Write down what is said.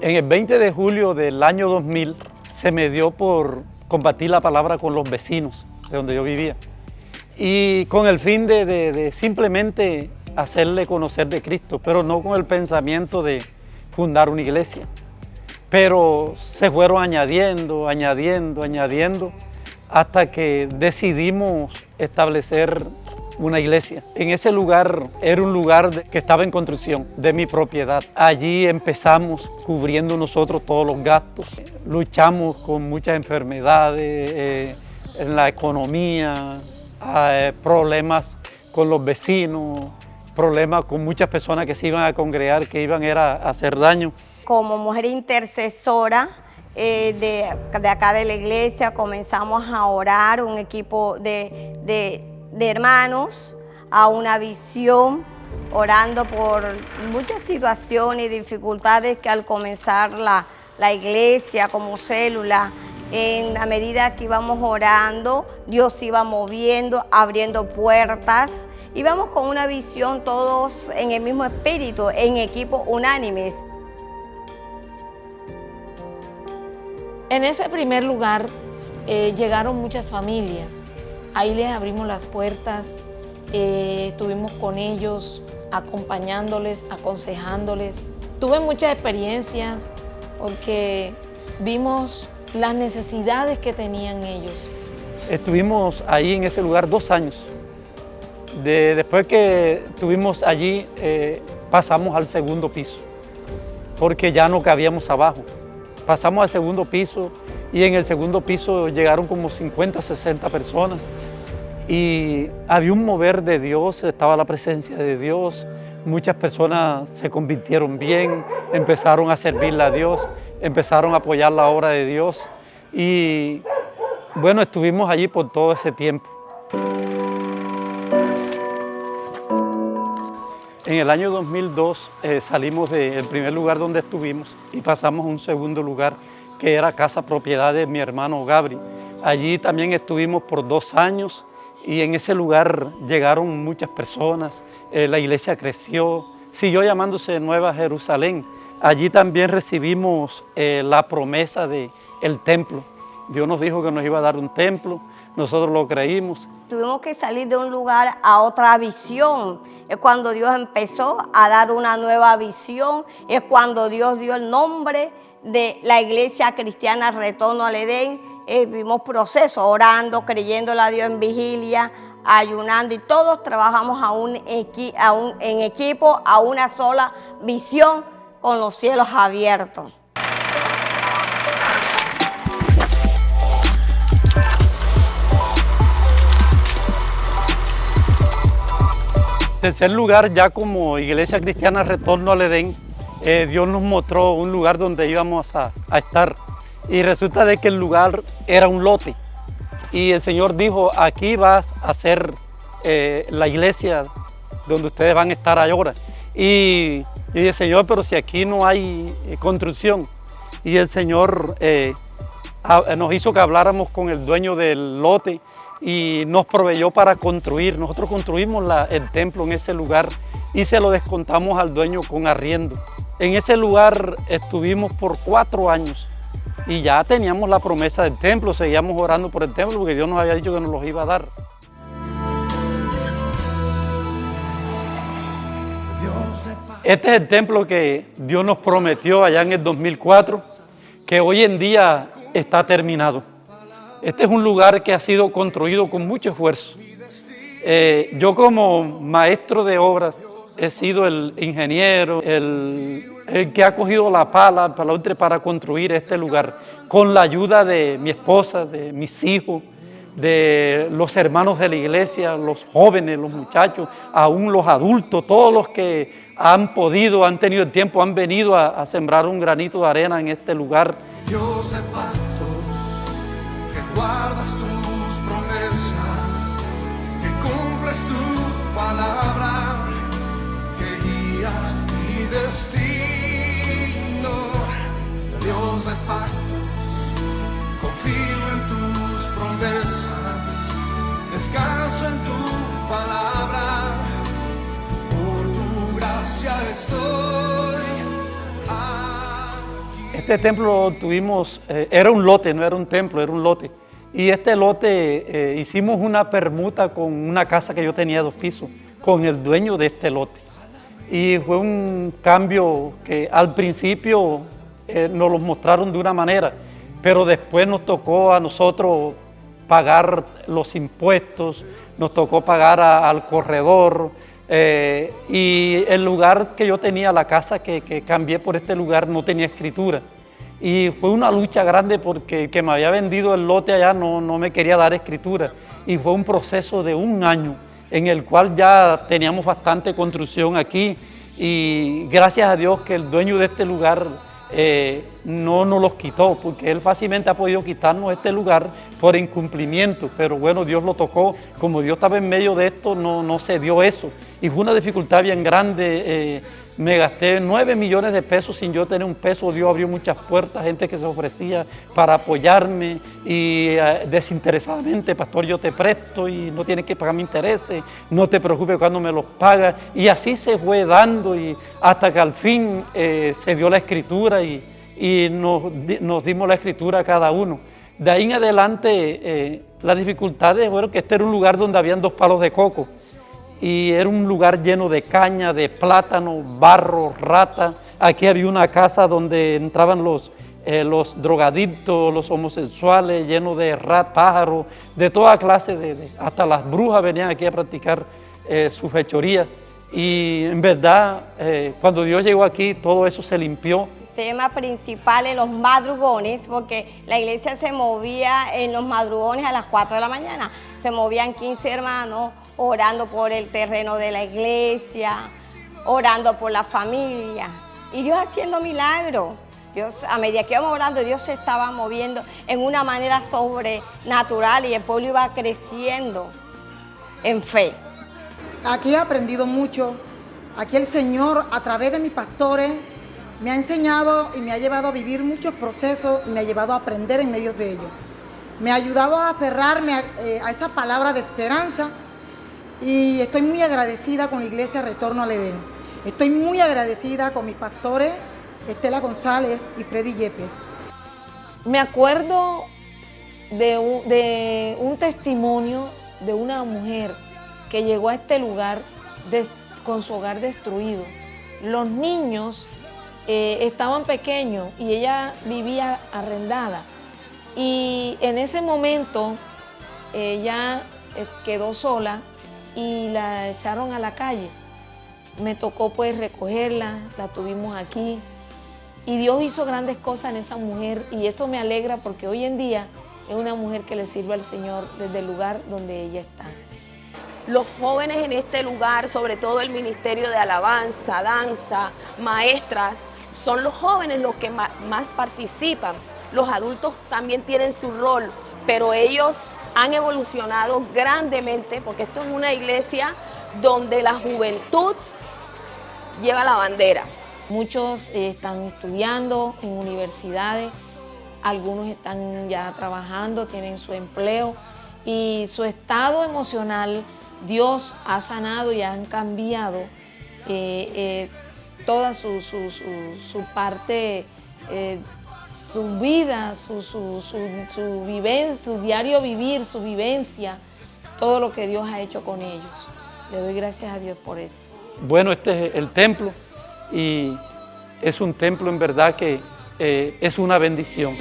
En el 20 de julio del año 2000 se me dio por compartir la palabra con los vecinos de donde yo vivía y con el fin de simplemente hacerle conocer de Cristo, pero no con el pensamiento de fundar una iglesia. Pero se fueron añadiendo hasta que decidimos establecer una iglesia. En ese lugar era un lugar que estaba en construcción de mi propiedad. Allí empezamos cubriendo nosotros todos los gastos. Luchamos con muchas enfermedades, en la economía, problemas con los vecinos, problemas con muchas personas que se iban a congregar, que iban a hacer daño. Como mujer intercesora de acá de la iglesia comenzamos a orar, un equipo de hermanos, a una visión, orando por muchas situaciones y dificultades que al comenzar la iglesia como célula, en la medida que íbamos orando, Dios iba moviendo, abriendo puertas. Íbamos con una visión todos en el mismo espíritu, en equipo unánimes. En ese primer lugar llegaron muchas familias. Ahí les abrimos las puertas, estuvimos con ellos, acompañándoles, aconsejándoles. Tuve muchas experiencias porque vimos las necesidades que tenían ellos. Estuvimos ahí en ese lugar 2 años. Después que estuvimos allí, pasamos al segundo piso, porque ya no cabíamos abajo. Pasamos al segundo piso y en el segundo piso llegaron como 50, 60 personas y había un mover de Dios, estaba la presencia de Dios. Muchas personas se convirtieron bien, empezaron a servirle a Dios, empezaron a apoyar la obra de Dios y bueno, estuvimos allí por todo ese tiempo. En el año 2002 salimos del primer lugar donde estuvimos y pasamos a un segundo lugar que era casa propiedad de mi hermano Gabri. Allí también estuvimos por 2 años y en ese lugar llegaron muchas personas, la iglesia creció, siguió llamándose Nueva Jerusalén. Allí también recibimos la promesa del templo. Dios nos dijo que nos iba a dar un templo, nosotros lo creímos. Tuvimos que salir de un lugar a otra visión. Es cuando Dios empezó a dar una nueva visión. Es cuando Dios dio el nombre de la iglesia cristiana Retorno al Edén. Vimos procesos, orando, creyéndole a Dios en vigilia, ayunando y todos trabajamos en equipo, a una sola visión con los cielos abiertos. En tercer lugar, ya como Iglesia Cristiana Retorno al Edén, Dios nos mostró un lugar donde íbamos a estar. Y resulta de que el lugar era un lote. Y el Señor dijo, aquí vas a ser la iglesia donde ustedes van a estar ahora. Y dije, Señor, pero si aquí no hay construcción. Y el Señor nos hizo que habláramos con el dueño del lote y nos proveyó para construir. Nosotros construimos el templo en ese lugar y se lo descontamos al dueño con arriendo. En ese lugar estuvimos por 4 años y ya teníamos la promesa del templo, seguíamos orando por el templo porque Dios nos había dicho que nos los iba a dar. Este es el templo que Dios nos prometió allá en el 2004, que hoy en día está terminado. Este es un lugar que ha sido construido con mucho esfuerzo. Yo como maestro de obras he sido el ingeniero, el que ha cogido la pala para construir este lugar, con la ayuda de mi esposa, de mis hijos, de los hermanos de la iglesia, los jóvenes, los muchachos, aún los adultos, todos los que han podido, han tenido el tiempo, han venido a sembrar un granito de arena en este lugar. Dios de pactos, que guardas tus promesas, que cumples tu palabra, que guías mi destino. Dios de pactos, confío en tus promesas, descanso en tu palabra, por tu gracia estoy aquí. Este templo tuvimos, era un lote, no era un templo, era un lote. Y este lote hicimos una permuta con una casa que yo tenía 2 pisos, con el dueño de este lote. Y fue un cambio que al principio nos lo mostraron de una manera, pero después nos tocó a nosotros pagar los impuestos, nos tocó pagar al corredor, y el lugar que yo tenía, la casa que cambié por este lugar, no tenía escritura. Y fue una lucha grande porque el que me había vendido el lote allá no me quería dar escritura. Y fue un proceso de 1 año en el cual ya teníamos bastante construcción aquí. Y gracias a Dios que el dueño de este lugar no nos los quitó, porque él fácilmente ha podido quitarnos este lugar por incumplimiento, pero bueno, Dios lo tocó. Como Dios estaba en medio de esto, no se dio eso. Y fue una dificultad bien grande. Me gasté 9 millones de pesos sin yo tener un peso. Dios abrió muchas puertas, gente que se ofrecía para apoyarme y desinteresadamente: pastor, yo te presto y no tienes que pagarme intereses, no te preocupes cuando me los pagas. Y así se fue dando, y hasta que al fin se dio la escritura y nos dimos la escritura a cada uno. De ahí en adelante las dificultades fueron que este era un lugar donde habían 2 palos de coco. Y era un lugar lleno de caña, de plátano, barro, rata. Aquí había una casa donde entraban los drogadictos, los homosexuales, lleno de pájaros, de toda clase, hasta las brujas venían aquí a practicar sus fechorías. Y en verdad, cuando Dios llegó aquí, todo eso se limpió. Tema principal en los madrugones, porque la iglesia se movía en los madrugones a las 4 de la mañana. Se movían 15 hermanos orando por el terreno de la iglesia, orando por la familia. Y Dios haciendo milagros. Dios, a medida que íbamos orando, Dios se estaba moviendo en una manera sobrenatural y el pueblo iba creciendo en fe. Aquí he aprendido mucho. Aquí el Señor, a través de mis pastores, me ha enseñado y me ha llevado a vivir muchos procesos y me ha llevado a aprender en medio de ellos. Me ha ayudado a aferrarme a esa palabra de esperanza, y estoy muy agradecida con la iglesia Retorno al Edén. Estoy muy agradecida con mis pastores, Estela González y Freddy Yepes. Me acuerdo de un testimonio de una mujer que llegó a este lugar con su hogar destruido. Los niños estaban pequeños y ella vivía arrendada. Y en ese momento ella quedó sola y la echaron a la calle. Me tocó pues recogerla, la tuvimos aquí. Y Dios hizo grandes cosas en esa mujer, y esto me alegra porque hoy en día es una mujer que le sirve al Señor desde el lugar donde ella está. Los jóvenes en este lugar, sobre todo el ministerio de alabanza, danza, maestras, son los jóvenes los que más participan. Los adultos también tienen su rol, pero ellos han evolucionado grandemente, porque esto es una iglesia donde la juventud lleva la bandera. Muchos están estudiando en universidades, algunos están ya trabajando, tienen su empleo, y su estado emocional Dios ha sanado y han cambiado toda su parte, su vida, su vivencia, su diario vivir, su vivencia, todo lo que Dios ha hecho con ellos. Le doy gracias a Dios por eso. Bueno, este es el templo, y es un templo en verdad que es una bendición.